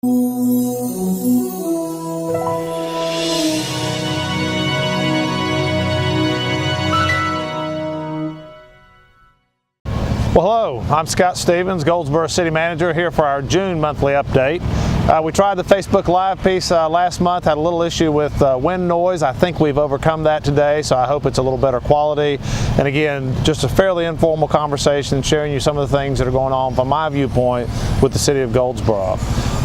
Well, hello, I'm Scott Stevens, Goldsboro City Manager, here for our June monthly update. We tried the Facebook Live piece last month, had a little issue with wind noise. I think we've overcome that today, so I hope it's a little better quality. And again, just a fairly informal conversation, sharing you some of the things that are going on from my viewpoint with the city of Goldsboro.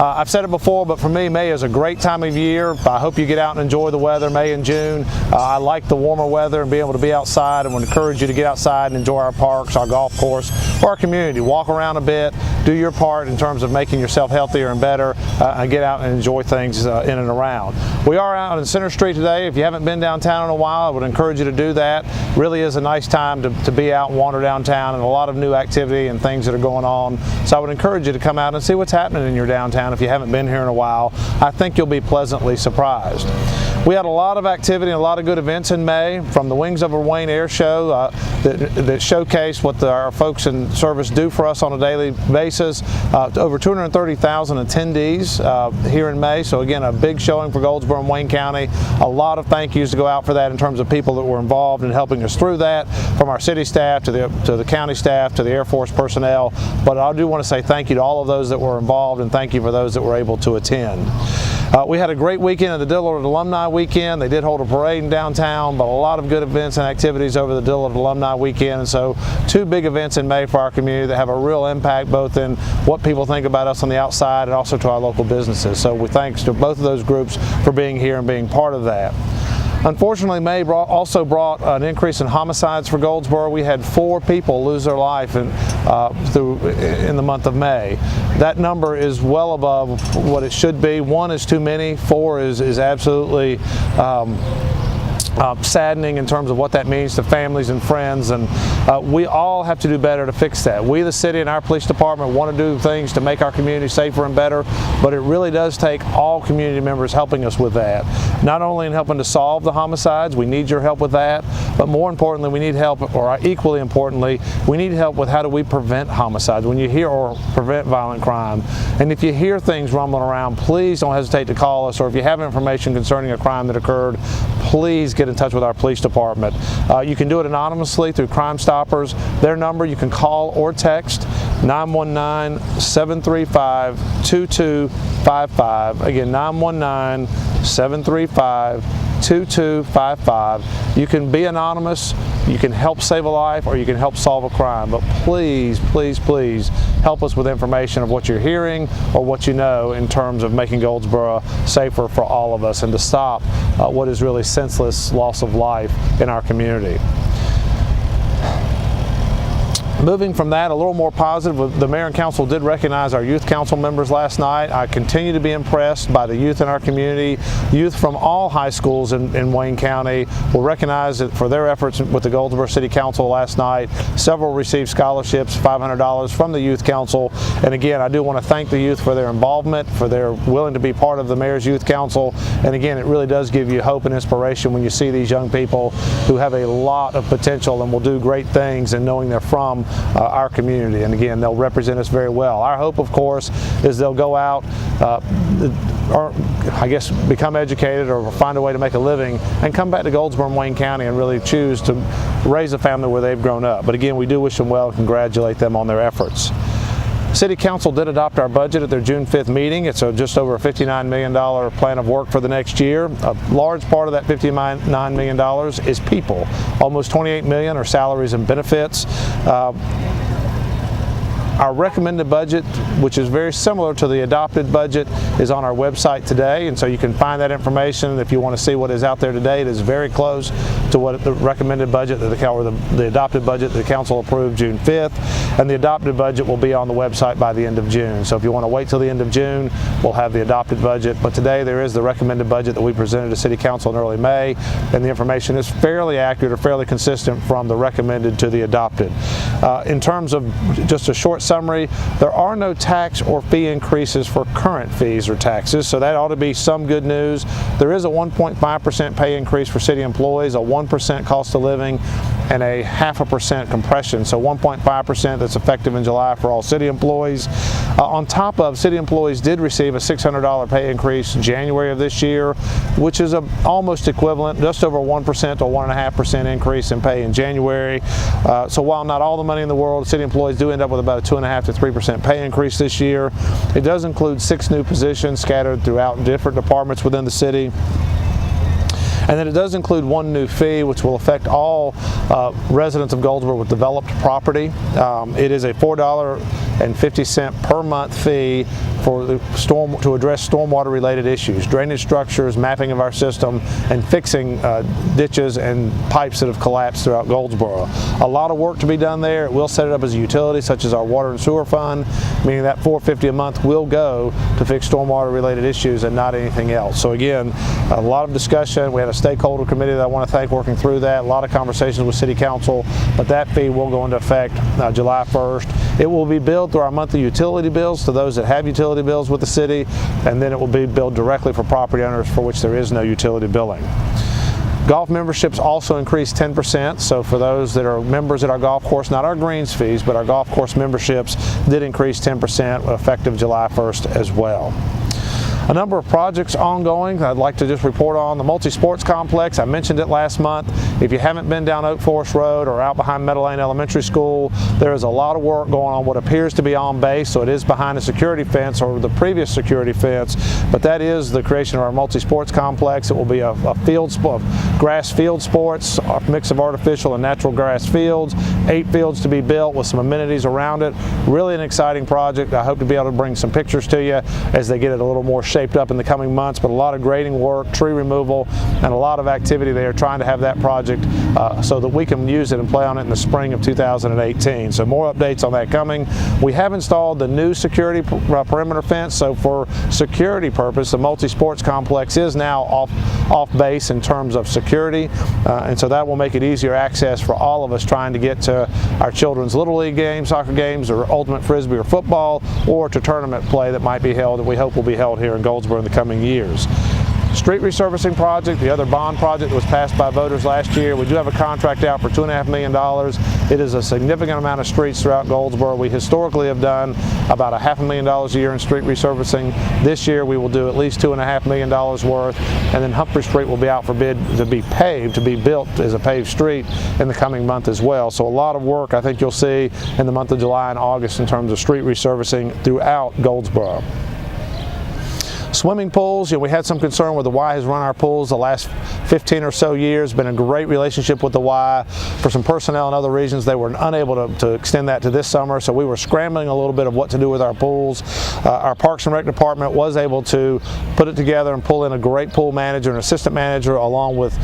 I've said it before, but for me, May is a great time of year. I hope you get out and enjoy the weather, May and June. I like the warmer weather and being able to be outside, and would encourage you to get outside and enjoy our parks, our golf course, or our community. Walk around a bit, do your part in terms of making yourself healthier and better, and get out and enjoy things in and around. We are out on Center Street today. If you haven't been downtown in a while, I would encourage you to do that. Really is a nice time to be out and wander downtown, and a lot of new activity and things that are going on. So I would encourage you to come out and see what's happening in your downtown if you haven't been here in a while. I think you'll be pleasantly surprised. We had a lot of activity and a lot of good events in May, from the Wings Over Wayne Air Show that showcase what our folks in service do for us on a daily basis. Over 230,000 attendees here in May, so again, a big showing for Goldsboro and Wayne County. A lot of thank yous to go out for that in terms of people that were involved in helping us through that, from our city staff to the county staff to the Air Force personnel. But I do want to say thank you to all of those that were involved, and thank you for those that were able to attend. We had a great weekend at the Dillard Alumni Weekend. They did hold a parade in downtown, but a lot of good events and activities over the Dillard Alumni Weekend. And so two big events in May for our community that have a real impact both in what people think about us on the outside and also to our local businesses. So we thanks to both of those groups for being here and being part of that. Unfortunately, May also brought an increase in homicides for Goldsboro. We had 4 people lose their life in the month of May. That number is well above what it should be. 1 is too many. 4 is absolutely saddening in terms of what that means to families and friends, and we all have to do better to fix that. We, the city, and our police department want to do things to make our community safer and better, but it really does take all community members helping us with that. Not only in helping to solve the homicides, we need your help with that, but more importantly, we need help, or equally importantly, we need help with how do we prevent homicides when you hear, or prevent violent crime. And if you hear things rumbling around, please don't hesitate to call us, or if you have information concerning a crime that occurred, please get in touch with our police department. You can do it anonymously through Crime Stoppers. Their number you can call or text 919-735-2255. Again, 919-735-2255. You can be anonymous, you can help save a life, or you can help solve a crime. But please, please, please help us with information of what you're hearing or what you know in terms of making Goldsboro safer for all of us, and to stop what is really senseless loss of life in our community. Moving from that, a little more positive, the mayor and council did recognize our youth council members last night. I continue to be impressed by the youth in our community. Youth from all high schools in Wayne County were recognized for their efforts with the Goldsboro City Council last night. Several received scholarships, $500 from the youth council. And again, I do want to thank the youth for their involvement, for their willing to be part of the mayor's youth council. And again, it really does give you hope and inspiration when you see these young people who have a lot of potential and will do great things, and knowing they're from our community, and again, they'll represent us very well. Our hope, of course, is they'll go out, or I guess become educated or find a way to make a living, and come back to Goldsboro and Wayne County and really choose to raise a family where they've grown up. But again, we do wish them well and congratulate them on their efforts. City Council did adopt our budget at their June 5th meeting. It's just over a $59 million plan of work for the next year. A large part of that $59 million is people. Almost $28 million are salaries and benefits. Our recommended budget, which is very similar to the adopted budget, is on our website today, and so you can find that information if you want to see what is out there today. It is very close to what the recommended budget that the adopted budget that the council approved June 5th, and the adopted budget will be on the website by the end of June. So if you want to wait till the end of June, we'll have the adopted budget. But today there is the recommended budget that we presented to City Council in early May, and the information is fairly accurate or fairly consistent from the recommended to the adopted. In terms of just a short summary, there are no tax or fee increases for current fees or taxes, so that ought to be some good news. There is a 1.5% pay increase for city employees, a 1% cost of living, and a 0.5% compression, so 1.5% that's effective in July for all city employees. On top of, city employees did receive a $600 pay increase in January of this year, which is almost equivalent, just over 1% to 1.5% increase in pay in January. So while not all the money in the world, city employees do end up with about a 2.5% to 3% pay increase this year. It does include 6 new positions scattered throughout different departments within the city. And then it does include 1 new fee, which will affect all residents of Goldsboro with developed property. It is a $4.50 per month fee for to address stormwater related issues, drainage structures, mapping of our system, and fixing ditches and pipes that have collapsed throughout Goldsboro. A lot of work to be done there. It will set it up as a utility, such as our water and sewer fund, meaning that $4.50 a month will go to fix stormwater related issues and not anything else. So again, a lot of discussion. We had a stakeholder committee that I want to thank working through that. A lot of conversations with City Council, but that fee will go into effect July 1st. It will be billed through our monthly utility bills to those that have utility bills with the city, and then it will be billed directly for property owners for which there is no utility billing. Golf memberships also increased 10%, so for those that are members at our golf course, not our greens fees, but our golf course memberships did increase 10% effective July 1st as well. A number of projects ongoing I'd like to just report on. The multi-sports complex, I mentioned it last month. If you haven't been down Oak Forest Road or out behind Meadow Lane Elementary School, there is a lot of work going on what appears to be on base, so it is behind a security fence or the previous security fence, but that is the creation of our multi-sports complex. It will be a grass field sports, a mix of artificial and natural grass fields, 8 fields to be built with some amenities around it. Really an exciting project. I hope to be able to bring some pictures to you as they get it a little more shaped up in the coming months, but a lot of grading work, tree removal, and a lot of activity there trying to have that project so that we can use it and play on it in the spring of 2018. So more updates on that coming. We have installed the new security perimeter fence, so for security purpose, the multi-sports complex is now off base in terms of security, and so that will make it easier access for all of us trying to get to our children's Little League games, soccer games, or ultimate frisbee or football, or to tournament play that might be held, that we hope will be held here in Goldsboro in the coming years. Street resurfacing project, the other bond project that was passed by voters last year. We do have a contract out for $2.5 million. It is a significant amount of streets throughout Goldsboro. We historically have done about $500,000 a year in street resurfacing. This year we will do at least $2.5 million worth, and then Humphrey Street will be out for bid to be paved, to be built as a paved street in the coming month as well. So a lot of work I think you'll see in the month of July and August in terms of street resurfacing throughout Goldsboro. Swimming pools, we had some concern with the Y has run our pools the last 15 or so years. Been a great relationship with the Y. For some personnel and other reasons, they were unable to extend that to this summer, so we were scrambling a little bit of what to do with our pools. Our Parks and Rec department was able to put it together and pull in a great pool manager and assistant manager along with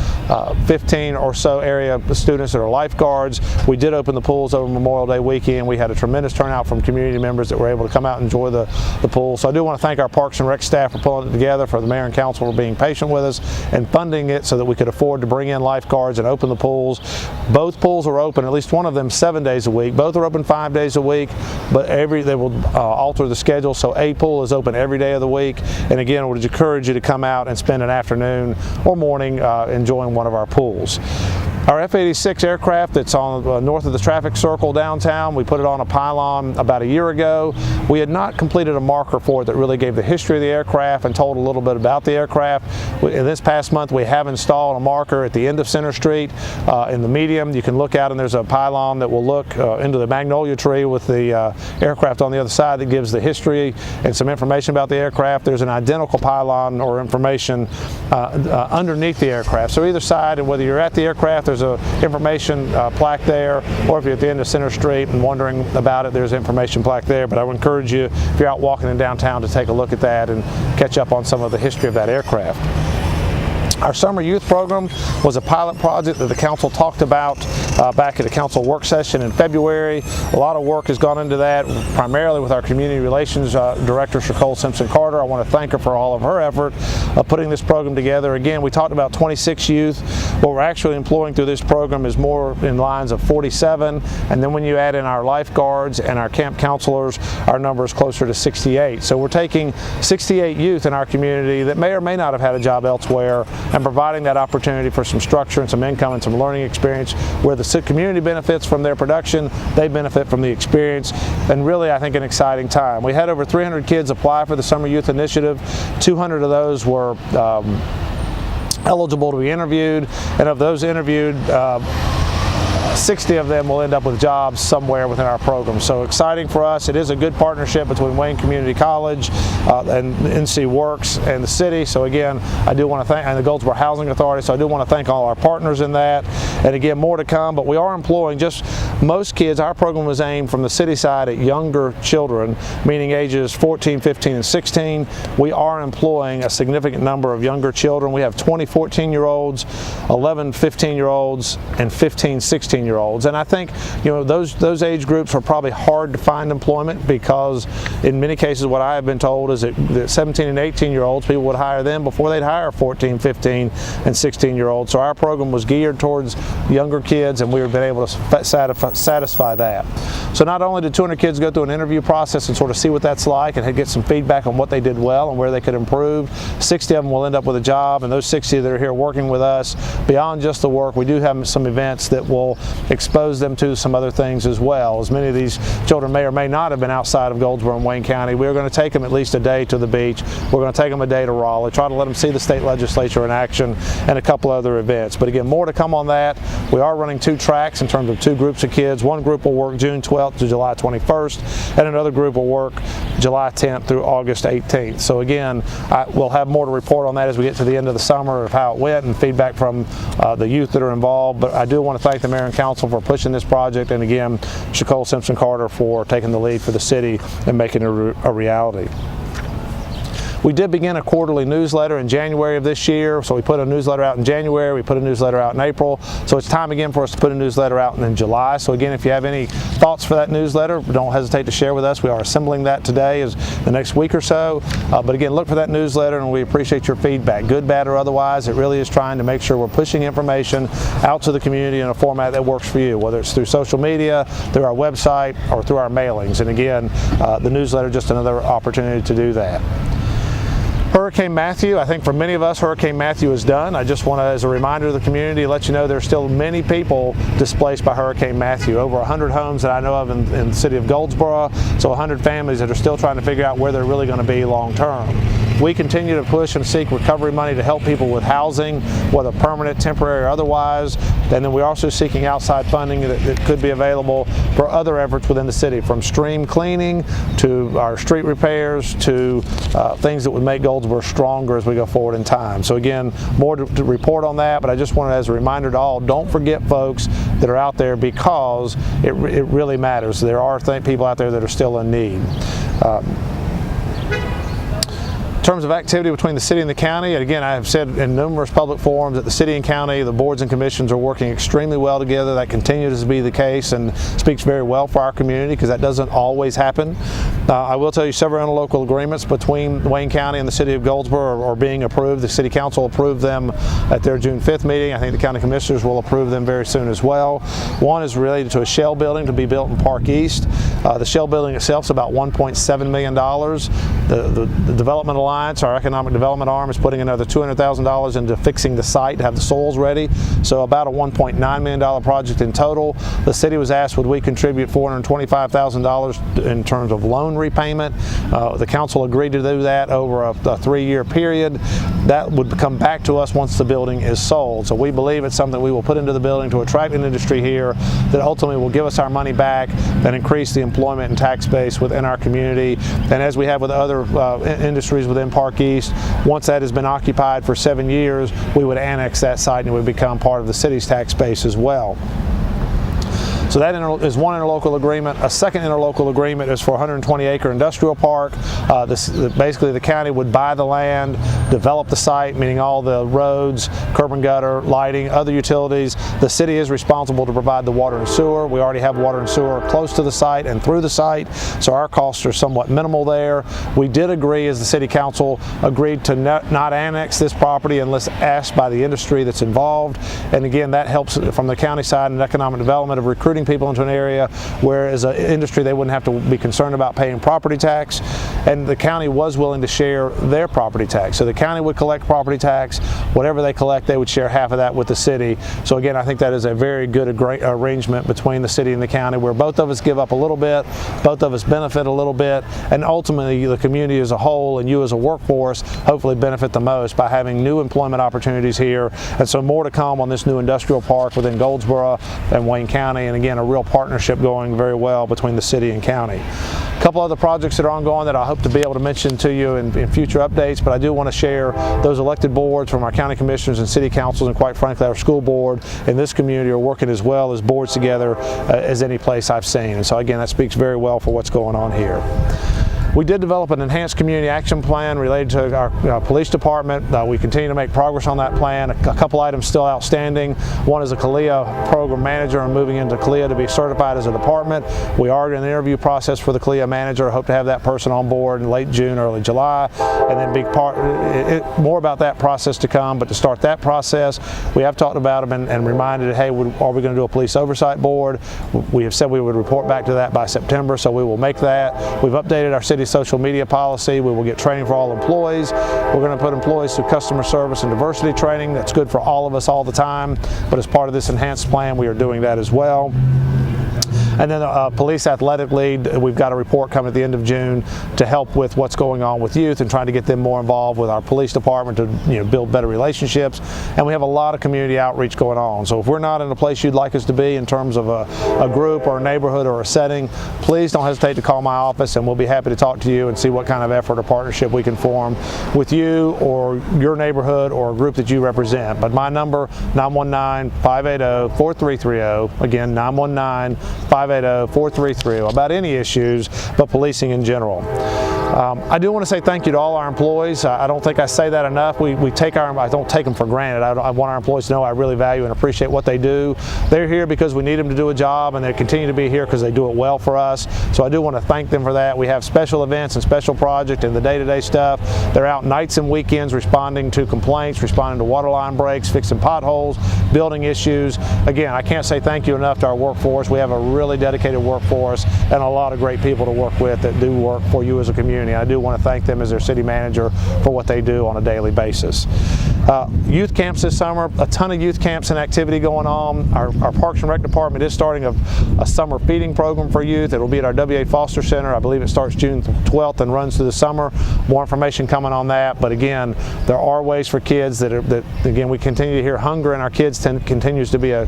15 or so area students that are lifeguards. We did open the pools over Memorial Day weekend. We had a tremendous turnout from community members that were able to come out and enjoy the pool. So I do want to thank our Parks and Rec staff for pulling it together, for the mayor and council for being patient with us and funding it so that we could afford to bring in lifeguards and open the pools. Both pools are open, at least one of them 7 days a week. Both are open 5 days a week, but they will alter the schedule, so a pool is open every day of the week. And again, I would encourage you to come out and spend an afternoon or morning enjoying one of our pools. Our F-86 aircraft that's on north of the traffic circle downtown, we put it on a pylon about a year ago. We had not completed a marker for it that really gave the history of the aircraft and told a little bit about the aircraft. In this past month, we have installed a marker at the end of Center Street in the medium. You can look out and there's a pylon that will look into the magnolia tree with the aircraft on the other side that gives the history and some information about the aircraft. There's an identical pylon or information underneath the aircraft. So either side, and whether you're at the aircraft, there's an information plaque there, or if you're at the end of Center Street and wondering about it, there's an information plaque there. But I would encourage you, if you're out walking in downtown, to take a look at that and catch up on some of the history of that aircraft. Our summer youth program was a pilot project that the council talked about back at a council work session in February. A lot of work has gone into that, primarily with our community relations director, Nicole Simpson-Carter. I want to thank her for all of her effort of putting this program together. Again, we talked about 26 youth What we're actually employing through this program is more in lines of 47, and then when you add in our lifeguards and our camp counselors, our number is closer to 68. So we're taking 68 youth in our community that may or may not have had a job elsewhere and providing that opportunity for some structure and some income and some learning experience where the community benefits from their production, they benefit from the experience, and really I think an exciting time. We had over 300 kids apply for the Summer Youth Initiative. 200 of those were eligible to be interviewed, and of those interviewed, 60 of them will end up with jobs somewhere within our program. So exciting for us. It is a good partnership between Wayne Community College and NC Works and the city. So again, I do want to thank, and the Goldsboro Housing Authority, so I do want to thank all our partners in that. And again, more to come, but we are employing just most kids. Our program was aimed from the city side at younger children, meaning ages 14, 15, and 16. We are employing a significant number of younger children. We have 20 14-year-olds, 11 15-year-olds, and 15 16-year-olds. And I think, you know, those age groups are probably hard to find employment because in many cases what I have been told is that 17 and 18-year-olds, people would hire them before they'd hire 14, 15, and 16-year-olds. So our program was geared towards younger kids, and we've been able to satisfy that. So not only did 200 kids go through an interview process and sort of see what that's like and get some feedback on what they did well and where they could improve, 60 of them will end up with a job, and those 60 that are here working with us, beyond just the work, we do have some events that will expose them to some other things as well. As many of these children may or may not have been outside of Goldsboro and Wayne County, we're going to take them at least a day to the beach. We're going to take them a day to Raleigh, try to let them see the state legislature in action, and a couple other events. But again, more to come on that. We are running 2 tracks in terms of 2 groups of kids. One group will work June 12th to July 21st, and another group will work July 10th through August 18th. So again, we'll have more to report on that as we get to the end of the summer of how it went and feedback from the youth that are involved. But I do want to thank the Mayor and Council for pushing this project, and again, Shacole Simpson Carter for taking the lead for the city and making it a reality. We did begin a quarterly newsletter in January of this year, so we put a newsletter out in January, we put a newsletter out in April, so it's time again for us to put a newsletter out in July. So again, if you have any thoughts for that newsletter, don't hesitate to share with us. We are assembling that today, as the next week or so, but again, look for that newsletter, and we appreciate your feedback, good, bad, or otherwise. It really is trying to make sure we're pushing information out to the community in a format that works for you, whether it's through social media, through our website, or through our mailings. And again, the newsletter is just another opportunity to do that. Hurricane Matthew, I think for many of us, Hurricane Matthew is done. I just want to, as a reminder to the community, let you know there's still many people displaced by Hurricane Matthew. Over 100 homes that I know of in the city of Goldsboro, so 100 families that are still trying to figure out where they're really going to be long term. We continue to push and seek recovery money to help people with housing, whether permanent, temporary, or otherwise. And then we're also seeking outside funding that could be available for other efforts within the city, from stream cleaning to our street repairs to things that would make Goldsboro stronger as we go forward in time. So again, more to report on that, but I just wanted, as a reminder to all, don't forget folks that are out there, because it really matters. There are people out there that are still in need. In terms of activity between the city and the county, and again, I have said in numerous public forums that the city and county, the boards and commissions are working extremely well together. That continues to be the case and speaks very well for our community, because that doesn't always happen. I will tell you, several interlocal agreements between Wayne County and the city of Goldsboro are being approved. The city council approved them at their June 5th meeting. I think the county commissioners will approve them very soon as well. One is related to a shell building to be built in Park East. The shell building itself is about $1.7 million. The Development Alliance, our economic development arm, is putting another $200,000 into fixing the site to have the soils ready. So about a $1.9 million project in total. The city was asked would we contribute $425,000 in terms of loan repayment. The council agreed to do that over a 3-year period. That would come back to us once the building is sold. So we believe it's something we will put into the building to attract an industry here that ultimately will give us our money back and increase the employment and tax base within our community. And as we have with other industries within Park East, once that has been occupied for 7 years, we would annex that site and it would become part of the city's tax base as well. So that is one interlocal agreement. A second interlocal agreement is for a 120-acre industrial park. Basically, the county would buy the land. develop the site, meaning all the roads, curb and gutter, lighting, other utilities. The city is responsible to provide the water and sewer. We already have water and sewer close to the site and through the site, so our costs are somewhat minimal there. We did agree, as the city council agreed, to not annex this property unless asked by the industry that's involved. And again, that helps from the county side in economic development of recruiting people into an area where as an industry they wouldn't have to be concerned about paying property tax. And the county was willing to share their property tax. So the county would collect property tax. Whatever they collect, they would share half of that with the city. So again, I think that is a very good arrangement between the city and the county, where both of us give up a little bit, both of us benefit a little bit, and ultimately the community as a whole and you as a workforce hopefully benefit the most by having new employment opportunities here. And so more to come on this new industrial park within Goldsboro and Wayne County, and again, a real partnership going very well between the city and county. A couple other projects that are ongoing that I hope to be able to mention to you in future updates, but I do want to share those elected boards from our county commissioners and city councils, and quite frankly our school board in this community are working as well as boards together as any place I've seen. And so again, that speaks very well for what's going on here. We did develop an enhanced community action plan related to our police department. We continue to make progress on that plan. A couple items still outstanding. One is a CALEA program manager and moving into CALEA to be certified as a department. We are in the interview process for the CALEA manager. I hope to have that person on board in late June, early July, and then more about that process to come. But to start that process, we have talked about them and reminded, hey, are we going to do a police oversight board? We have said we would report back to that by September, so we will make that. We've updated our city social media policy. We will get training for all employees. We're going to put employees through customer service and diversity training. That's good for all of us all the time, but as part of this enhanced plan, we are doing that as well. And then police athletic lead, we've got a report coming at the end of June to help with what's going on with youth and trying to get them more involved with our police department to build better relationships. And we have a lot of community outreach going on. So if we're not in a place you'd like us to be in terms of a group or a neighborhood or a setting, please don't hesitate to call my office and we'll be happy to talk to you and see what kind of effort or partnership we can form with you or your neighborhood or a group that you represent. But my number, 919-580-4330. Again, 919-580-4330 about any issues, but policing in general. I do want to say thank you to all our employees. I don't think I say that enough. I don't take them for granted. I want our employees to know I really value and appreciate what they do. They're here because we need them to do a job, and they continue to be here because they do it well for us. So I do want to thank them for that. We have special events and special projects and the day-to-day stuff. They're out nights and weekends responding to complaints, responding to water line breaks, fixing potholes, building issues. Again, I can't say thank you enough to our workforce. We have a really dedicated workforce and a lot of great people to work with that do work for you as a community. I do want to thank them as their city manager for what they do on a daily basis. Youth camps this summer, a ton of youth camps and activity going on. Our Parks and Rec department is starting a summer feeding program for youth. It will be at our W.A. Foster Center. I believe it starts June 12th and runs through the summer. More information coming on that. But again, there are ways for kids that again, we continue to hear hunger in our kids continues to be a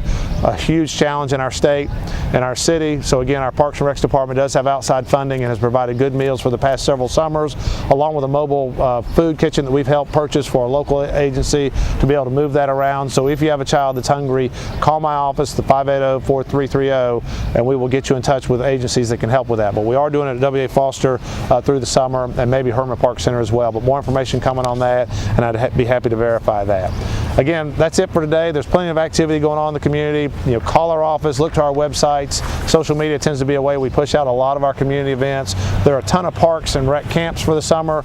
huge challenge in our state and our city. So again, our Parks and Rec department does have outside funding and has provided good meals for the past several summers, along with a mobile food kitchen that we've helped purchase for a local agency to be able to move that around. So if you have a child that's hungry, call my office, the 580-4330, and we will get you in touch with agencies that can help with that. But we are doing it at W.A. Foster through the summer, and maybe Herman Park Center as well. But more information coming on that, and I'd be happy to verify that. Again, that's it for today. There's plenty of activity going on in the community. Call our office, look to our websites. Social media tends to be a way we push out a lot of our community events. There are a ton of parks and rec camps for the summer.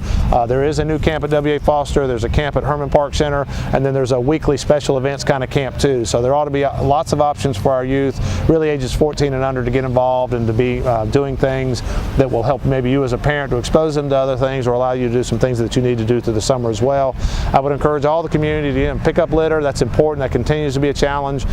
There is a new camp at W.A. Foster. There's a camp at Herman Park Center, and then there's a weekly special events kind of camp too. So there ought to be lots of options for our youth, really ages 14 and under, to get involved and to be doing things that will help maybe you as a parent to expose them to other things or allow you to do some things that you need to do through the summer as well. I would encourage all the community to pick up litter. That's important. That continues to be a challenge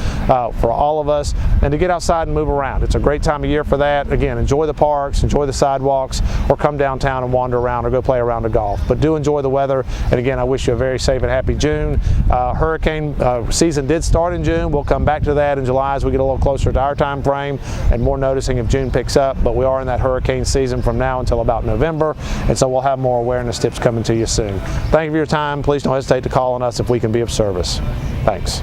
for all of us, and to get outside and move around. It's a great time of year for that. Again, enjoy the parks, enjoy the sidewalks, or come downtown and wander around or go play a round of golf. But do enjoy the weather, and again, I wish you a very safe and happy June. Hurricane season did start in June. We'll come back to that in July as we get a little closer to our time frame and more noticing if June picks up, but we are in that hurricane season from now until about November, and so we'll have more awareness tips coming to you soon. Thank you for your time. Please don't hesitate to call on us if we can be of service. Thanks.